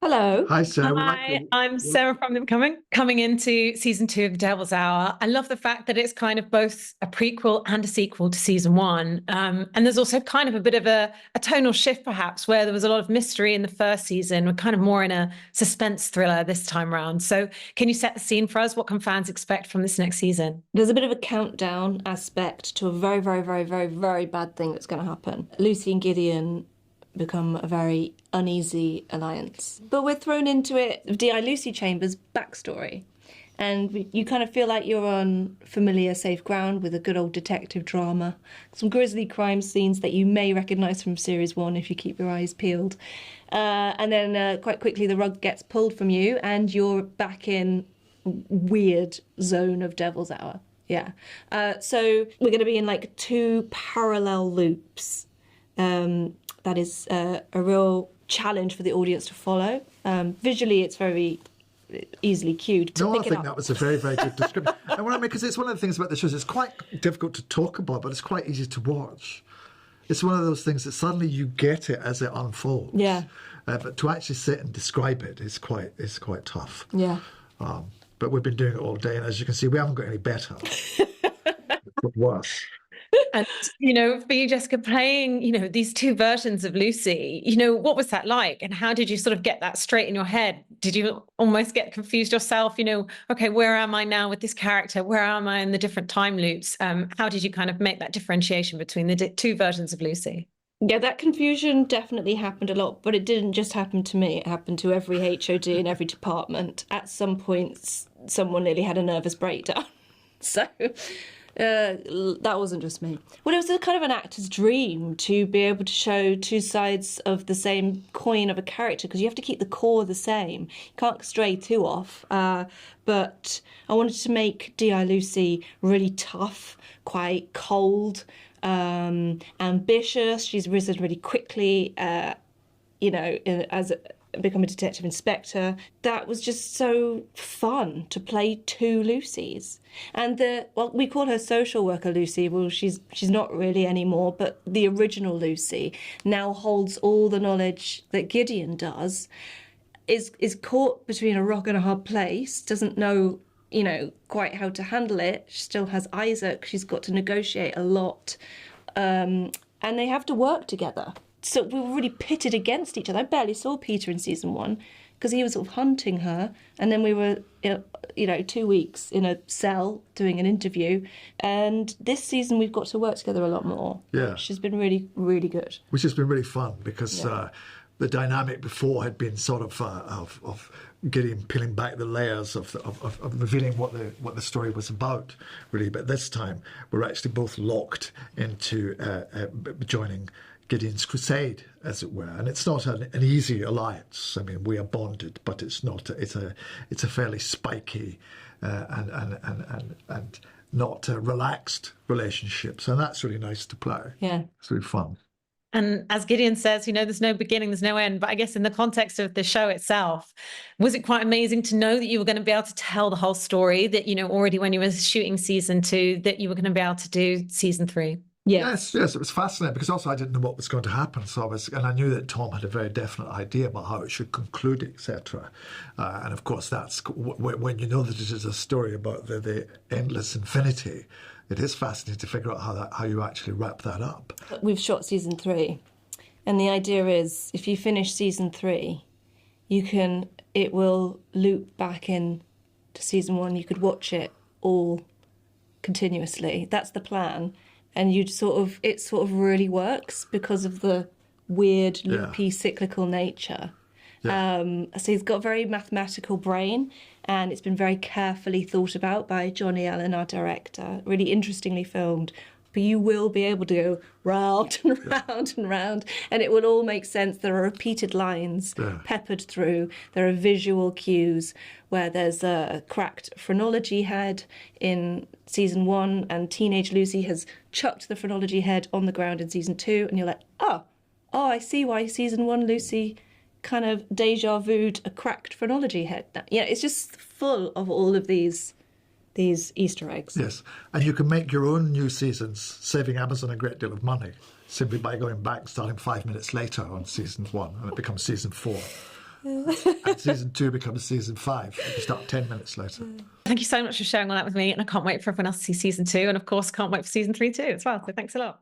Hello. Hi, Sarah. Hi, I'm Sarah from the coming into season 2 of The Devil's Hour. I love the fact that it's kind of both a prequel and a sequel to season 1. And there's also kind of a bit of a tonal shift, perhaps, where there was a lot of mystery in the first season. We're kind of more in a suspense thriller this time around. So can you set the scene for us? What can fans expect from this next season? There's a bit of a countdown aspect to a very, very, very, very, very bad thing that's going to happen. Lucy and Gideon become a very uneasy alliance. But we're thrown into it of D.I. Lucy Chambers' backstory. And you kind of feel like you're on familiar, safe ground with a good old detective drama. Some grisly crime scenes that you may recognise from Series 1 if you keep your eyes peeled. And then quite quickly the rug gets pulled from you and you're back in weird zone of Devil's Hour. Yeah. So we're going to be in like 2 parallel loops. That is a real challenge for the audience to follow. Visually, it's very easily cued. No, I think that was a very, very good description. And what I mean, because it's one of the things about the shows, it's quite difficult to talk about, but it's quite easy to watch. It's one of those things that suddenly you get it as it unfolds. Yeah. But to actually sit and describe it is quite tough. Yeah. But we've been doing it all day, and as you can see, we haven't got any better. But worse. And, for you, Jessica, playing, these 2 versions of Lucy, what was that like? And how did you sort of get that straight in your head? Did you almost get confused yourself? Okay, where am I now with this character? Where am I in the different time loops? How did you kind of make that differentiation between the 2 versions of Lucy? Yeah, that confusion definitely happened a lot, but it didn't just happen to me. It happened to every HOD in every department. At some points, someone nearly had a nervous breakdown. So... that wasn't just me. Well, it was a kind of an actor's dream to be able to show 2 sides of the same coin of a character, because you have to keep the core the same. You can't stray too off. But I wanted to make D.I. Lucy really tough, quite cold, ambitious. She's risen really quickly, become a detective inspector. That was just so fun to play 2 Lucys. And we call her social worker Lucy. Well, she's not really anymore, but the original Lucy now holds all the knowledge that Gideon does, is caught between a rock and a hard place, doesn't know, quite how to handle it. She still has Isaac. She's got to negotiate a lot. And they have to work together. So we were really pitted against each other. I barely saw Peter in season 1 because he was sort of hunting her. And then we were, 2 weeks in a cell doing an interview. And this season we've got to work together a lot more. Yeah. Which has been really, really good. Which has been really fun because the dynamic before had been sort of Gideon peeling back the layers of revealing what the story was about, really. But this time we're actually both locked into joining Gideon's crusade, as it were, and it's not an easy alliance. I mean, we are bonded, but it's not. It's a fairly spiky and not relaxed relationship. So that's really nice to play. Yeah, it's really fun. And as Gideon says, there's no beginning, there's no end. But I guess in the context of the show itself, was it quite amazing to know that you were going to be able to tell the whole story? That already when you were shooting season 2, that you were going to be able to do season 3. Yes, it was fascinating because also I didn't know what was going to happen. And I knew that Tom had a very definite idea about how it should conclude, etc. And of course, that's when you know that it is a story about the endless infinity. It is fascinating to figure out how you actually wrap that up. We've shot season 3, and the idea is if you finish season 3, it will loop back in to season 1. You could watch it all continuously. That's the plan. And it sort of really works because of the weird, loopy, cyclical nature. Yeah. So he's got a very mathematical brain, and it's been very carefully thought about by Johnny Allen, our director. Really interestingly filmed. But you will be able to go round and round and round, and it will all make sense. There are repeated lines peppered through. There are visual cues where there's a cracked phrenology head in season 1, and teenage Lucy has chucked the phrenology head on the ground in season 2, and you're like, oh, I see why season 1 Lucy kind of deja vu'd a cracked phrenology head. It's just full of all of these Easter eggs. Yes, and you can make your own new seasons, saving Amazon a great deal of money, simply by going back, starting 5 minutes later on season 1, and it becomes season 4. And season 2 becomes season 5. You start 10 minutes later. Thank you so much for sharing all that with me. And I can't wait for everyone else to see season 2. And of course, can't wait for season 3 too as well. So thanks a lot.